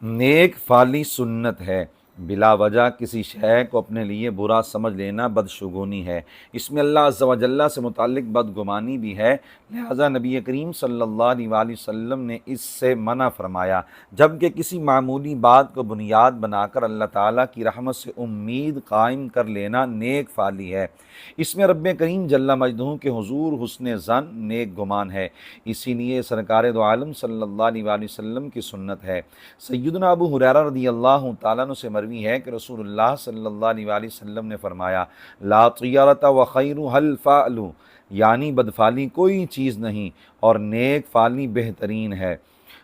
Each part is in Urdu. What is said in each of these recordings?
نیک فعلی سنت ہے، بلا وجہ کسی شے کو اپنے لیے برا سمجھ لینا بدشگونی ہے، اس میں اللہ عز و جل سے متعلق بدگمانی بھی ہے، لہذا نبی کریم صلی اللہ علیہ وآلہ وسلم نے اس سے منع فرمایا، جبکہ کسی معمولی بات کو بنیاد بنا کر اللہ تعالیٰ کی رحمت سے امید قائم کر لینا نیک فعلی ہے، اس میں رب کریم جل مجدہ کے حضور حسن ظن نیک گمان ہے، اسی لیے سرکار دو عالم صلی اللہ علیہ وآلہ وسلم کی سنت ہے۔ سیدنا ابو ہریرہ رضی اللہ تعالیٰ عنہ سے مروی ہے کہ رسول اللہ صلی اللہ علیہ وآلہ وسلم نے فرمایا، لا طیرۃ وخیرھا الفعل، یعنی بدفعلی کوئی چیز نہیں اور نیک فعلی بہترین ہے۔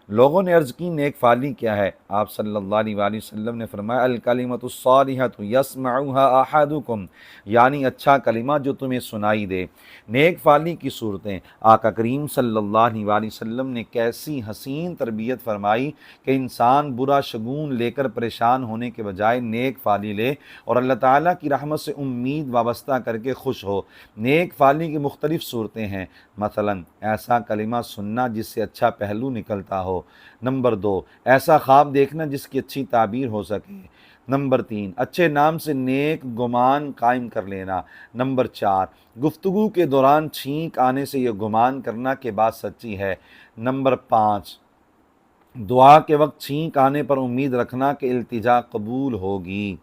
لوگوں نے عرض کی نیک فعلی کیا ہے؟ آپ صلی اللہ علیہ وآلہ وسلم نے فرمایا، الکلمۃ الصالحۃ یسمعها احدکم، یعنی اچھا کلمہ جو تمہیں سنائی دے۔ نیک فعلی کی صورتیں، آقا کریم صلی اللہ علیہ وآلہ وسلم نے کیسی حسین تربیت فرمائی کہ انسان برا شگون لے کر پریشان ہونے کے بجائے نیک فعلی لے اور اللہ تعالیٰ کی رحمت سے امید وابستہ کر کے خوش ہو۔ نیک فعلی کی مختلف صورتیں ہیں، مثلا ایسا کلمہ سننا جس سے اچھا پہلو نکلتا ہو۔ نمبر 2، ایسا خواب دیکھنا جس کی اچھی تعبیر ہو سکے۔ نمبر 3، اچھے نام سے نیک گمان قائم کر لینا۔ نمبر 4، گفتگو کے دوران چھینک آنے سے یہ گمان کرنا کہ بات سچی ہے۔ نمبر 5، دعا کے وقت چھینک آنے پر امید رکھنا کہ التجا قبول ہوگی۔